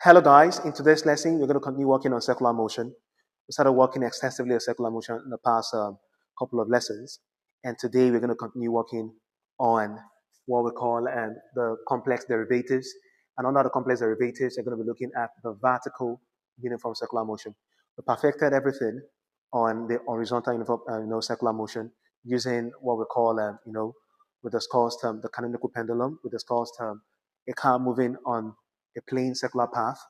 Hello guys, in today's lesson we're going to continue working on circular motion. We started working extensively on circular motion in the past couple of lessons, and today we're going to continue working on what we call the complex derivatives. And under the complex derivatives, we're going to be looking at the vertical uniform circular motion. We perfected everything on the horizontal uniform circular motion using what we call we discussed the canonical pendulum. We discussed a car moving on a plain circular path.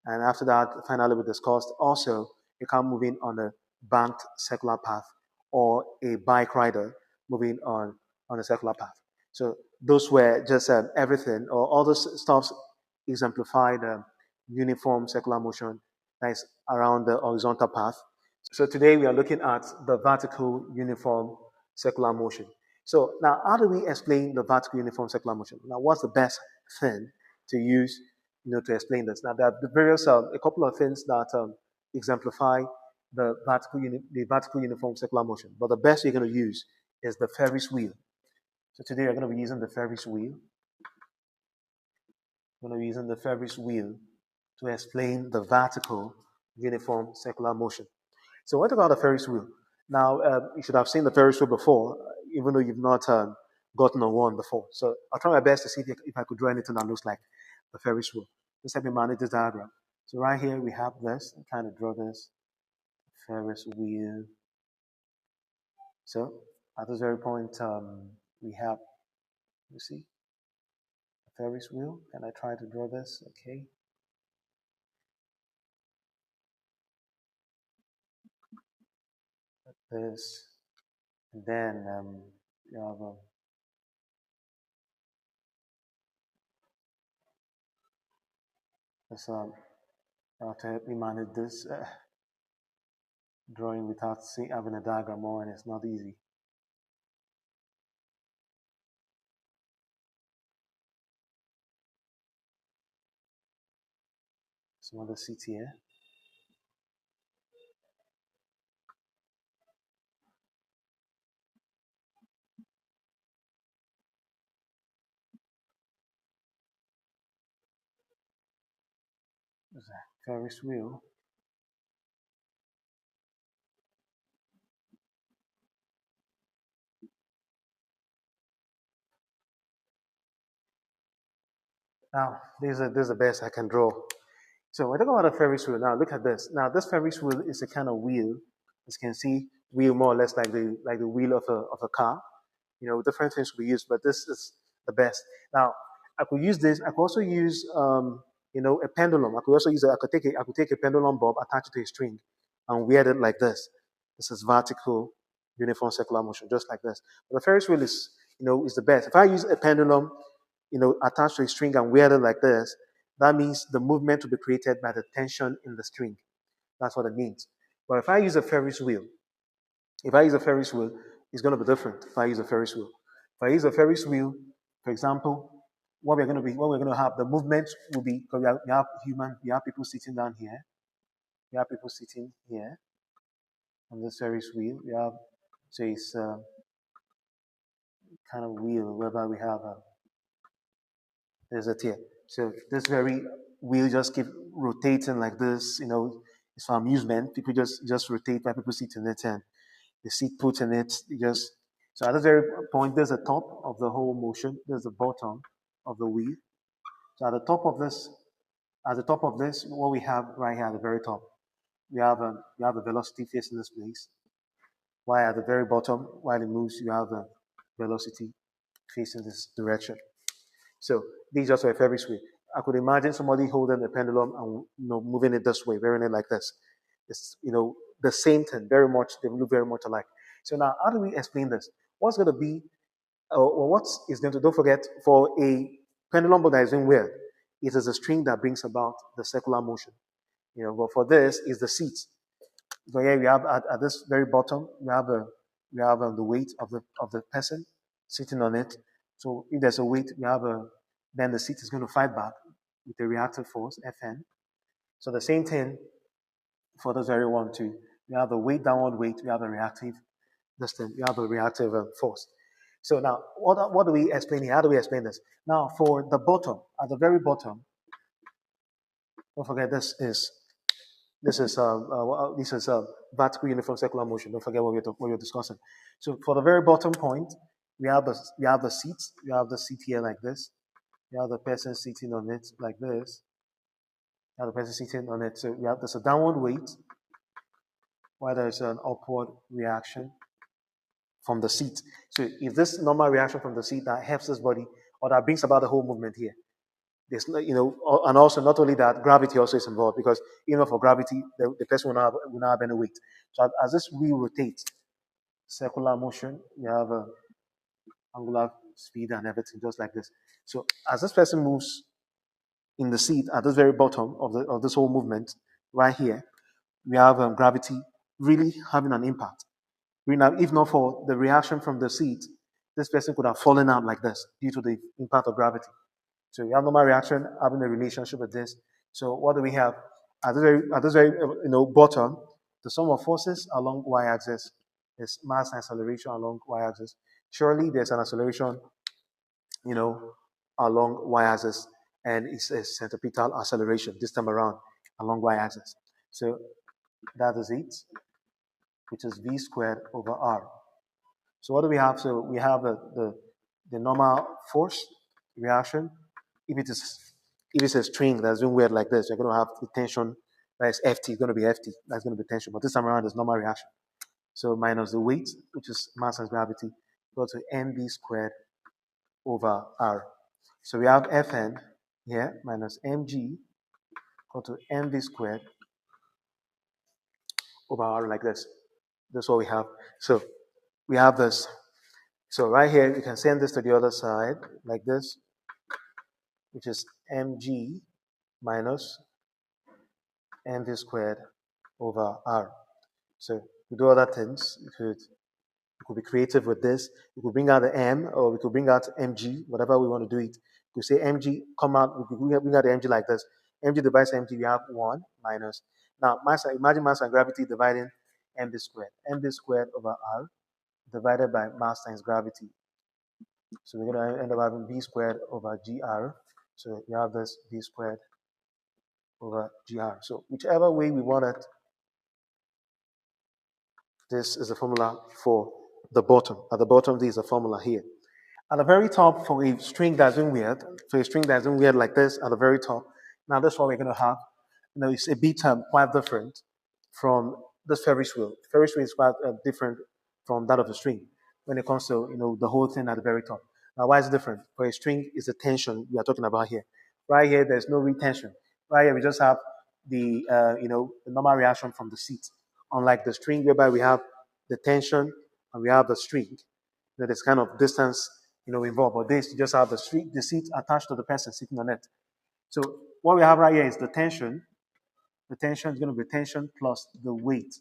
And after that, finally, we discussed also a car moving on a banked circular path or a bike rider moving on a circular path. So those were just everything, or all those stuffs exemplified uniform circular motion that is around the horizontal path. So today we are looking at the vertical uniform circular motion. So now, how do we explain the vertical uniform circular motion? Now, what's the best thing to use, to explain this? Now, there are various a couple of things that exemplify the vertical uniform circular motion. But the best you're going to use is the Ferris wheel. So today we're going to be using the Ferris wheel. We're going to be using the Ferris wheel to explain the vertical uniform circular motion. So what about the Ferris wheel? Now, you should have seen the Ferris wheel before, even though you've not gotten on one before. So I'll try my best to see if I could draw anything that looks like the Ferris wheel. Just let me manage this diagram. So right here we have this. I'm trying to draw this Ferris wheel. So at this very point, we have, you see, the Ferris wheel. Can I try to draw this? Okay. This, and then you have I'll help me manage this drawing without having a diagram on, and it's not easy. Some other seats here. There's a Ferris wheel. Now, this is the best I can draw. So we're talking about a Ferris wheel. Now, look at this. Now, this Ferris wheel is a kind of wheel. As you can see, wheel more or less like the wheel of a car. Different things we use, but this is the best. Now, I could use this. I could also use a pendulum. I could also use I could take a pendulum bob, attach it to a string, and wear it like this. This is vertical uniform circular motion, just like this. But the Ferris wheel is the best. If I use a pendulum, attached to a string and wear it like this, that means the movement will be created by the tension in the string. That's what it means. But if I use a Ferris wheel, it's going to be different. If I use a Ferris wheel, for example, what we're going to have, the movement will be, because we have people sitting down here, we have people sitting here on this Ferris wheel. We have, so it's kind of wheel whereby we have there's a tier. So this very wheel just keep rotating like this. It's for amusement. People just rotate while people sit in it, and the seat put in it. So at this very point, there's the top of the whole motion. There's the bottom of the wheel. So at the top of this, what we have right here at the very top, we have a velocity facing this place. While at the very bottom, while it moves, you have a velocity facing this direction. So these just a Ferris wheel. I could imagine somebody holding a pendulum and moving it this way, wearing it like this. It's the same thing, very much. They look very much alike. So now, how do we explain this? What's going to be, or what is going to? Don't forget, for a pendulum board that is being weird, it is a string that brings about the circular motion. But for this is the seat. So here we have at this very bottom, we have the weight of the person sitting on it. So if there's a weight, then the seat is going to fight back with the reactive force, Fn. So the same thing for this very one too. We have the weight, downward weight, we have the reactive, we have the reactive force. So now, what do we explain here? How do we explain this? Now, for the bottom, at the very bottom, Don't forget this is vertical uniform circular motion. Don't forget what we're discussing. So for the very bottom point, we have the seat. We have the seat here like this. You have the person sitting on it like this. You have the person sitting on it. So there's a downward weight while there's an upward reaction from the seat. So if this normal reaction from the seat that helps this body or that brings about the whole movement here, and also not only that, gravity also is involved because even for gravity, the person will not have any weight. So as this wheel rotates, circular motion, you have a angular speed and everything just like this. So as this person moves in the seat at this very bottom of this whole movement, right here, we have gravity really having an impact. If not for the reaction from the seat, this person could have fallen out like this due to the impact of gravity. So we have normal reaction having a relationship with this. So what do we have? At this very bottom, the sum of forces along y-axis is mass and acceleration along y-axis. Surely there's an acceleration, you know, along y-axis, and it's a centripetal acceleration this time around along y-axis. So that is it, which is v squared over r. So what do we have? So we have the normal force reaction. If it's a string that's doing weird like this, you're going to have the tension that is Ft. It's going to be Ft. That's going to be tension. But this time around, there's normal reaction. So minus the weight, which is mass and gravity, go to mv squared over r. So we have Fn here minus mg go to mv squared over r like this. That's what we have. So we have this. So right here, you can send this to the other side like this, which is mg minus mv squared over r. So we do other things. We could be creative with this. We could bring out the m, or we could bring out mg, whatever we want to do it. We could say mg, come out, we could bring out the mg like this. Mg divides mg, we have 1 minus. Now, imagine mass and gravity dividing mv squared. Mv squared over r divided by mass times gravity. So we're going to end up having v squared over gr. So we have this v squared over gr. So whichever way we want it, this is the formula for the bottom. At the bottom, there is a formula here. At the very top, for a string that's in weird, like this, at the very top, now that's what we're going to have. It's a bit quite different from this Ferris wheel. Ferris wheel is quite different from that of the string when it comes to the whole thing at the very top. Now, why is it different? For a string, is the tension we are talking about here. Right here, there's no retention. Right here, we just have the the normal reaction from the seat. Unlike the string, whereby we have the tension and we have the string. There's kind of distance involved. But this, you just have the seat attached to the person sitting on it. So what we have right here is the tension. The tension is going to be tension plus the weight.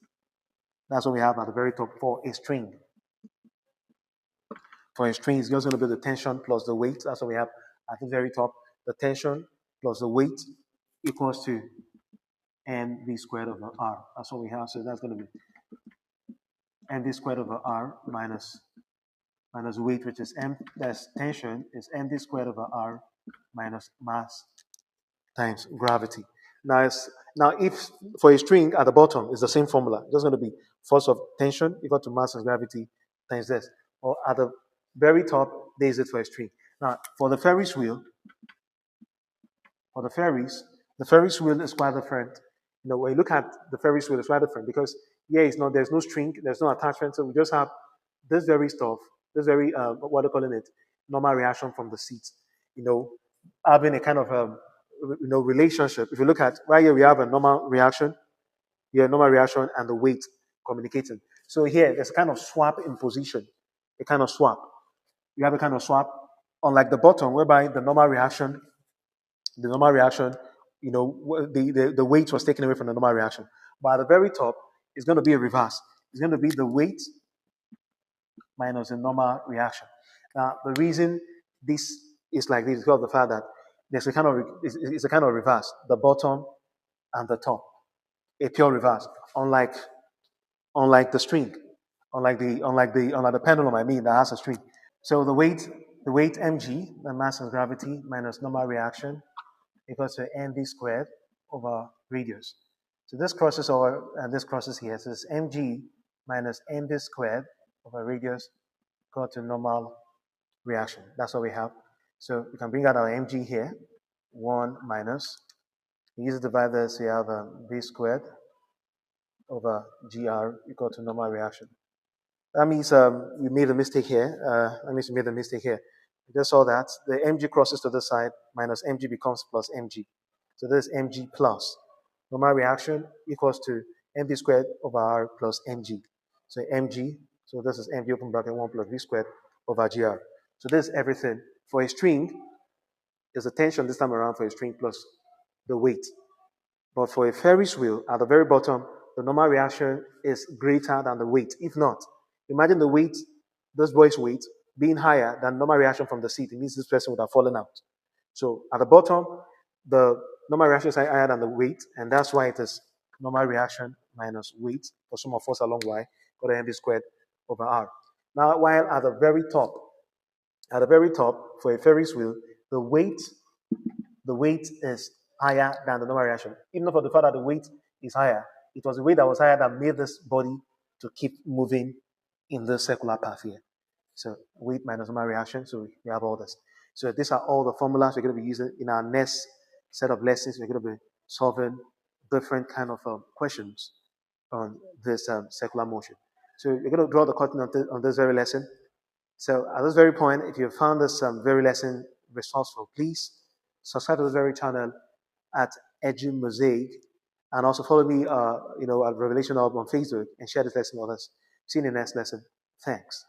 That's what we have at the very top for a string. For a string, it's just going to be the tension plus the weight. That's what we have at the very top. The tension plus the weight equals to mv squared over r. That's what we have. So that's going to be mv squared over r minus weight, which is that's tension, is mv squared over r minus mass times gravity. Now, if for a string at the bottom, it's the same formula. It's just going to be force of tension equal to mass times gravity times this. Or at the very top, there is it for a string. Now, for the Ferris wheel, the Ferris wheel is quite different. When you look at the Ferris wheel, it's quite different because there's no string, there's no attachment, so we just have this very stuff, this very what are calling it, normal reaction from the seat. Having a kind of relationship. If you look at right here, we have a normal reaction. Normal reaction and the weight communicating. So here, there's a kind of swap in position. A kind of swap. You have a kind of swap, unlike the bottom, whereby the normal reaction, the weight was taken away from the normal reaction. But at the very top, it's going to be a reverse. It's going to be the weight minus the normal reaction. Now, the reason this is like this is because of the fact that there's a kind of reverse, the bottom and the top, a pure reverse, unlike the string, unlike the pendulum. That has a string. So the weight mg, the mass of gravity minus normal reaction equals to mv squared over radius. So this crosses over and this crosses here. So it's mg minus mv squared over radius equal to normal reaction. That's what we have. So we can bring out our mg here. 1 minus, we use the dividers, we have v squared over gr equal to normal reaction. That means you made a mistake here. That means you made a mistake here. You just saw that the mg crosses to the side, minus mg becomes plus mg. So this is mg plus. Normal reaction equals to mv squared over r plus mg. So mg, so this is mv open bracket 1 plus v squared over gr. So this is everything. For a string, there's a tension this time around for a string plus the weight. But for a Ferris wheel, at the very bottom, the normal reaction is greater than the weight. If not, imagine the weight, this boy's weight, being higher than normal reaction from the seat. It means this person would have fallen out. So at the bottom, the normal reaction is higher than the weight, and that's why it is normal reaction minus weight for sum of force along y, got to mv squared over r. Now, while at the very top, for a Ferris wheel, the weight is higher than the normal reaction. Even for the fact that the weight is higher, it was the weight that was higher that made this body to keep moving in the circular path here. So weight minus normal reaction, so we have all this. So these are all the formulas we're going to be using in our next set of lessons. We're going to be solving different kind of questions on this circular motion. So we're going to draw the curtain on this very lesson. So at this very point, if you found this very lesson resourceful, please subscribe to this very channel at Edu Mosaic, and also follow me, at Revelation Hub on Facebook, and share this lesson with others. See you in the next lesson. Thanks.